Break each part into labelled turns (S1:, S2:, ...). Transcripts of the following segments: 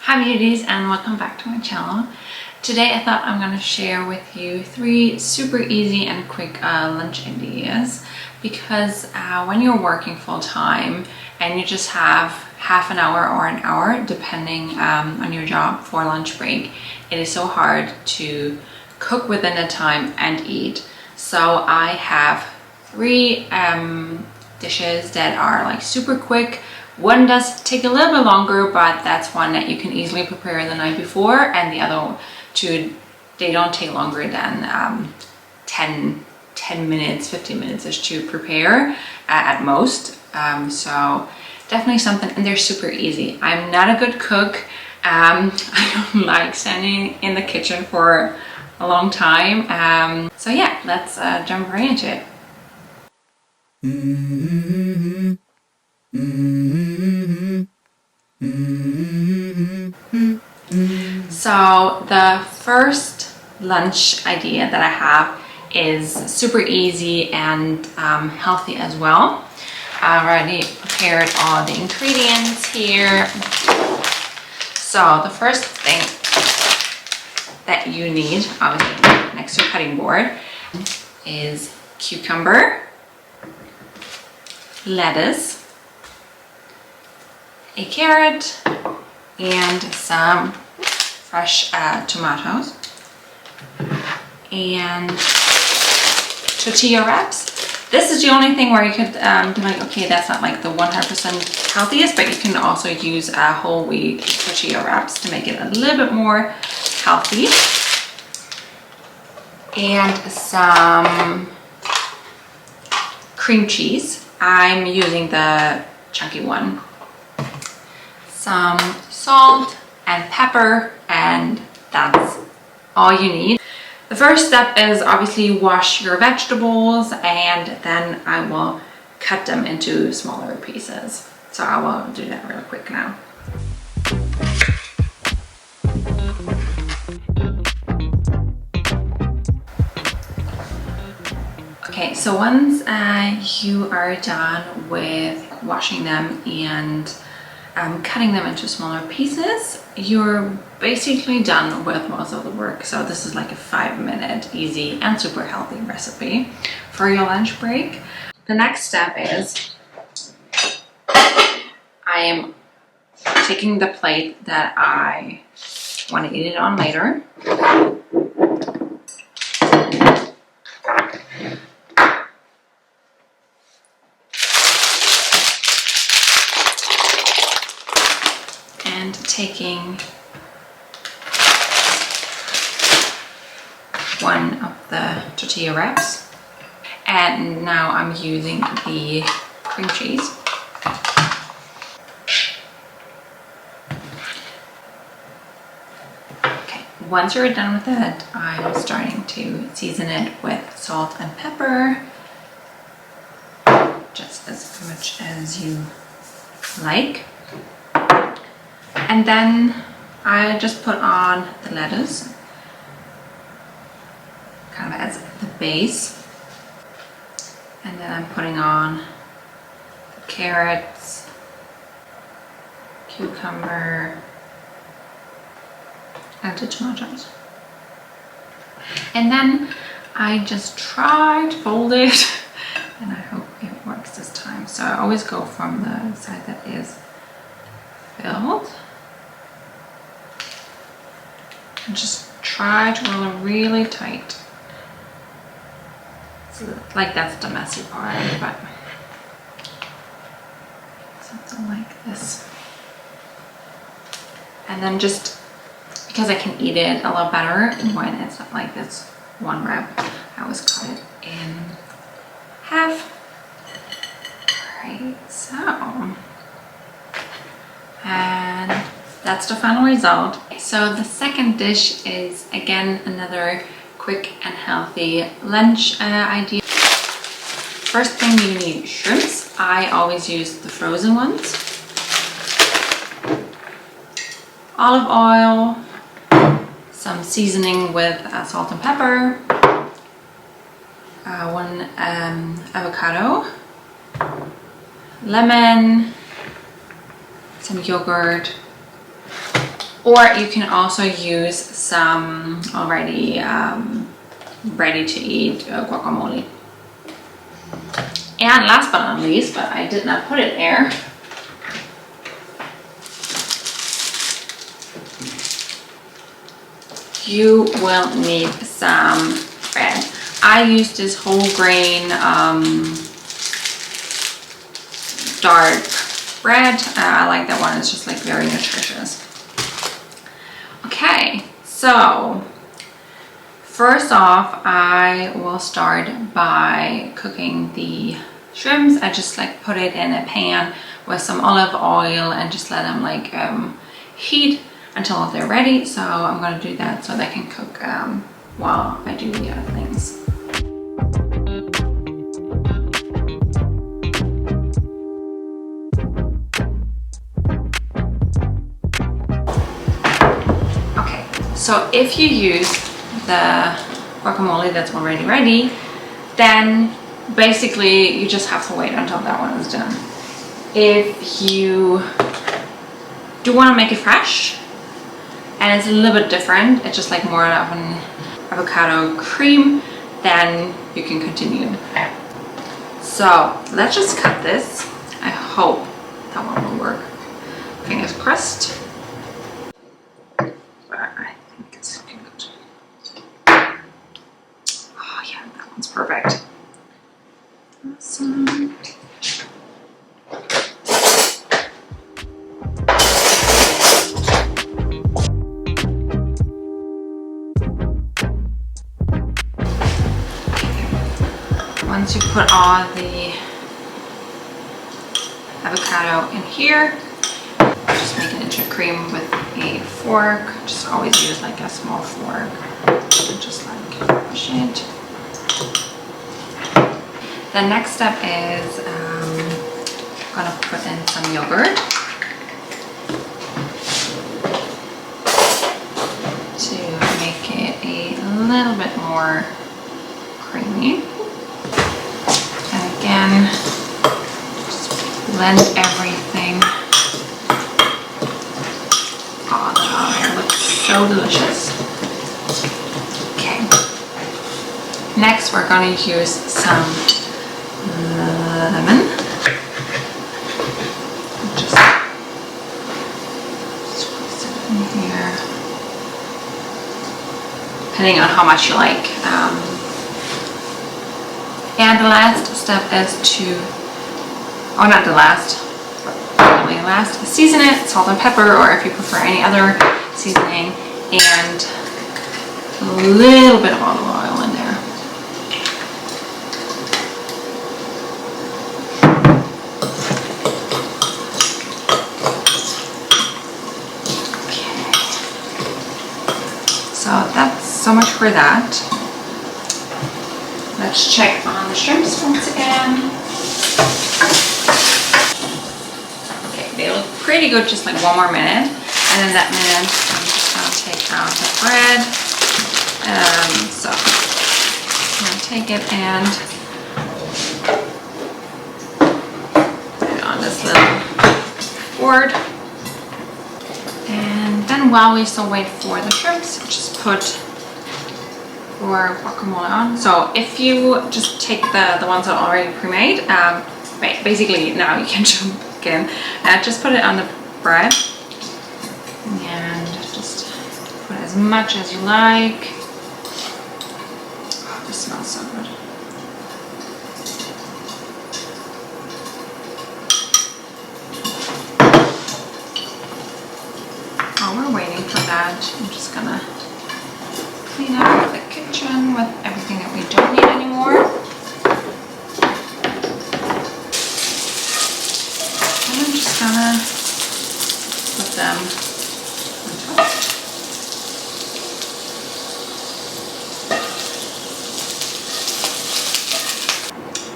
S1: Hi beauties, and welcome back to my channel. Today I thought I'm going to share with you 3 super easy and quick lunch ideas, because when you're working full-time and you just have half an hour or an hour depending on your job for lunch break, it is so hard to cook within the time and eat. So I have 3 dishes that are like super quick. One does take a little bit longer, but that's one that you can easily prepare the night before, and the other 2, they don't take longer than 10 minutes, 15 minutes ish to prepare at most. So definitely something, and they're super easy. I'm not a good cook. I don't like standing in the kitchen for a long time. So yeah, let's jump right into it. So the first lunch idea that I have is super easy and healthy as well. I already prepared all the ingredients here. So the first thing that you need, obviously next to a cutting board, is cucumber, lettuce, a carrot, and some fresh tomatoes, and tortilla wraps. This is the only thing where you could be like, okay, that's not like the 100% healthiest, but you can also use whole wheat tortilla wraps to make it a little bit more healthy. And some cream cheese. I'm using the chunky one. Some salt and pepper, and that's all you need. The first step is obviously wash your vegetables, and then I will cut them into smaller pieces. So I will do that real quick now. Okay, so once you are done with washing them and cutting them into smaller pieces, you're basically done with most of the work. So this is like a 5-minute easy and super healthy recipe for your lunch break. The next step is I am taking the plate that I want to eat it on later, and taking one of the tortilla wraps, and now I'm using the cream cheese. Okay, once you're done with it, I'm starting to season it with salt and pepper, just as much as you like. And then I just put on the lettuce, kind of as the base. And then I'm putting on the carrots, cucumber, and the tomatoes. And then I just try to fold it, and I hope it works this time. So I always go from the side that is filled. And just try to roll it really tight. So like that's the messy part, but something like this. And then just because I can eat it a lot better when it's not like this one wrap, I always cut it in half. Alright, so, and that's the final result. So the second dish is again another quick and healthy lunch idea. First thing, you need shrimps. I always use the frozen ones. Olive oil, some seasoning with salt and pepper, 1 avocado, lemon, some yogurt, Or you can also use some already ready to eat guacamole. And last but not least, but I did not put it there, you will need some bread. I use this whole grain dark bread. I like that one. It's just like very nutritious. Okay, so first off, I will start by cooking the shrimps. I just like put it in a pan with some olive oil and just let them like heat until they're ready. So I'm gonna do that so they can cook while I do the other things. Okay, so if you use the guacamole that's already ready, then basically you just have to wait until that one is done. If you do want to make it fresh, and it's a little bit different, it's just like more of an avocado cream, then you can continue. So let's just cut this. I hope that one will work. Fingers crossed. But I think it's good. Oh yeah, that one's perfect. Awesome. Once you put all the avocado in here, just make it into cream with a fork. Just always use like a small fork and just like push it. The next step is I'm gonna put in some yogurt to make it a little bit more creamy. And again, just blend everything. Oh, the hair looks so delicious. Okay. Next, we're going to use some lemon. Just squeeze it in here, depending on how much you like. And the last step is to, oh not the last, probably the last, season it, salt and pepper, or if you prefer any other seasoning, and a little bit of olive oil in there. Okay. So that's so much for that. Let's check on the shrimps once again. Okay, they look pretty good, just like one more minute. And in that minute, I'm just gonna take out the bread. So I'm gonna take it and put it on this little board. And then while we still wait for the shrimps, just put or guacamole on. So if you just take the ones that are already pre-made, basically now you can jump in. Just put it on the bread and just put as much as you like. Oh, this smells so good. While we're waiting for that, I'm just gonna clean up the kitchen with everything that we don't need anymore. And I'm just gonna put them on top.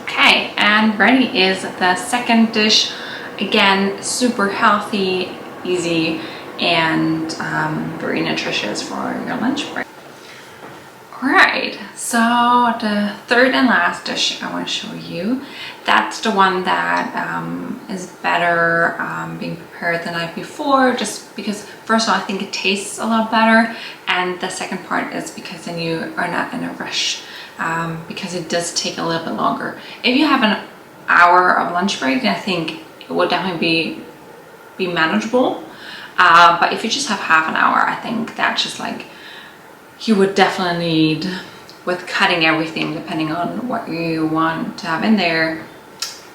S1: Okay, and ready is the second dish. Again, super healthy, easy, and very nutritious for your lunch break. Alright, So the third and last dish I want to show you, that's the one that is better being prepared the night before, just because first of all I think it tastes a lot better, and the second part is because then you are not in a rush, because it does take a little bit longer. If you have an hour of lunch break, then I think it would definitely be manageable, but if you just have half an hour, I think that's just like you would definitely need, with cutting everything depending on what you want to have in there,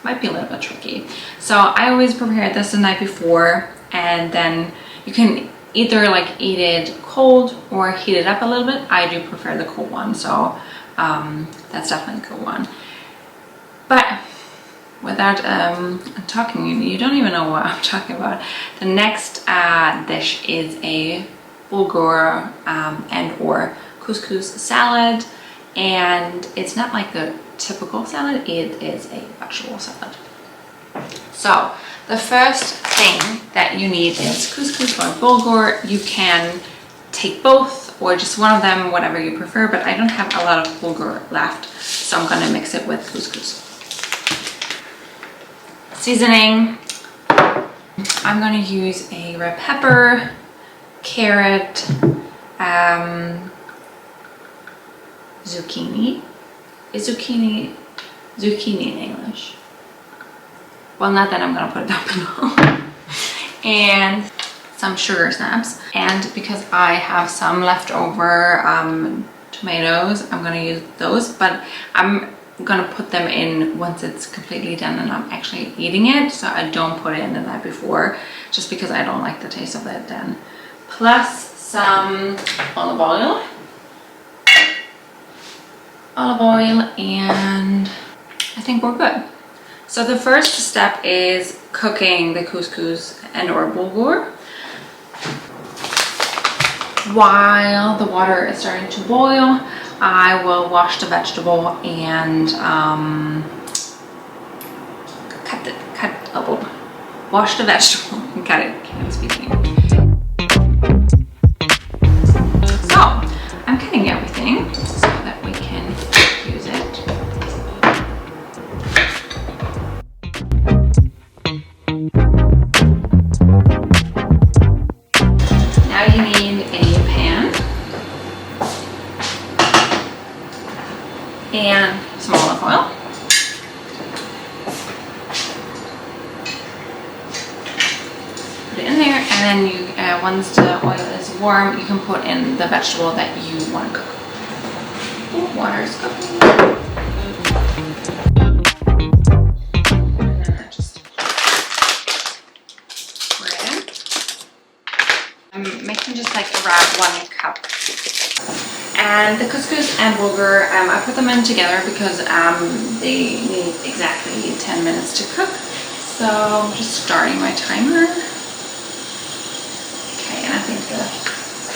S1: might be a little bit tricky. So I always prepare this the night before, and then you can either like eat it cold or heat it up a little bit. I do prefer the cold one, so that's definitely a good one. But without talking, you don't even know what I'm talking about. The next dish is a bulgur and or couscous salad, and it's not like the typical salad, it is a vegetable salad. So the first thing that you need is couscous or bulgur. You can take both or just one of them, whatever you prefer, but I don't have a lot of bulgur left, so I'm gonna mix it with couscous. Seasoning, I'm gonna use a red pepper, carrot, zucchini. Is zucchini in English? Well, not that I'm gonna put it down below. And some sugar snaps. And because I have some leftover tomatoes, I'm gonna use those, but I'm gonna put them in once it's completely done and I'm actually eating it, so I don't put it in the night before, just because I don't like the taste of it then. Plus some olive oil, and I think we're good. So the first step is cooking the couscous and or bulgur. While the water is starting to boil, I will wash the vegetable and wash the vegetable and cut it. Can't speak English. So I'm cutting everything so that we can use it. Now you need a pan and some olive oil. Put it in there, and then you, once the oil is warm, you can put in the vegetable that you want to cook. Ooh, water is cooking. And then just pour it in. I'm making just like around 1 cup. And the couscous and bulgur, I put them in together because they need exactly 10 minutes to cook. So I'm just starting my timer. Okay, and I think the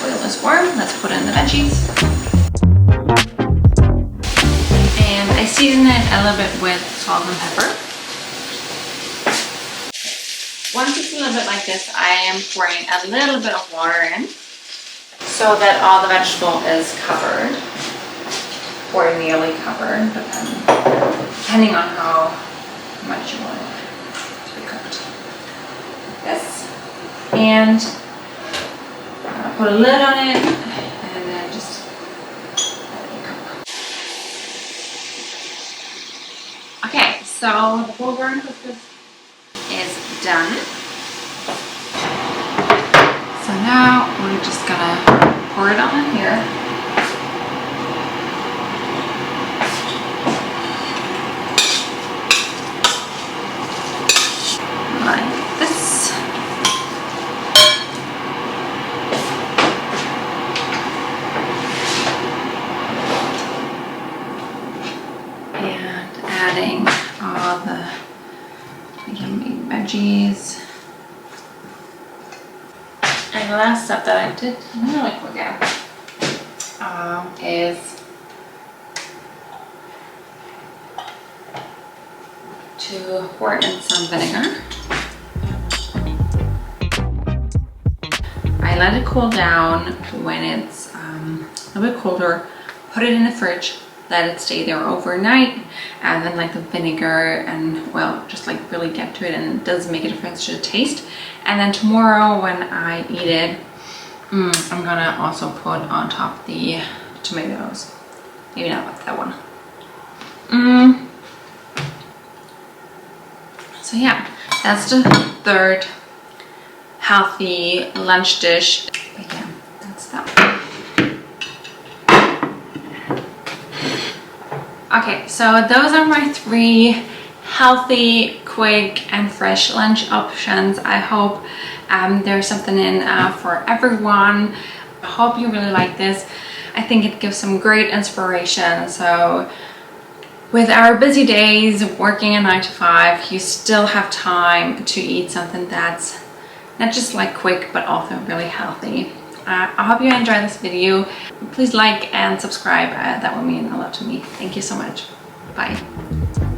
S1: oil is warm. Let's put in the veggies. And I season it a little bit with salt and pepper. Once it's a little bit like this, I am pouring a little bit of water in, so that all the vegetable is covered, or nearly covered, depending on how much you want it to be cooked. This, and I'll put a lid on it, and then just let it cook. Okay, so the bulgur and couscous is done. So now we're just gonna pour it on here. Like this. And adding all the yummy veggies. And the last step that I did really forget is to pour in some vinegar. I let it cool down. When it's a little bit colder, put it in the fridge, let it stay there overnight, and then like the vinegar and well, just like really get to it, and it does make a difference to the taste. And then tomorrow when I eat it, I'm gonna also put on top the tomatoes. Maybe not like that one. So yeah, that's the third healthy lunch dish. But yeah, that's that. Okay, so those are my 3 healthy, quick and fresh lunch options. I hope there's something in for everyone. I hope you really like this. I think it gives some great inspiration. So with our busy days, working a 9 to 5, you still have time to eat something that's not just like quick, but also really healthy. I hope you enjoyed this video. Please like and subscribe. That would mean a lot to me. Thank you so much. Bye.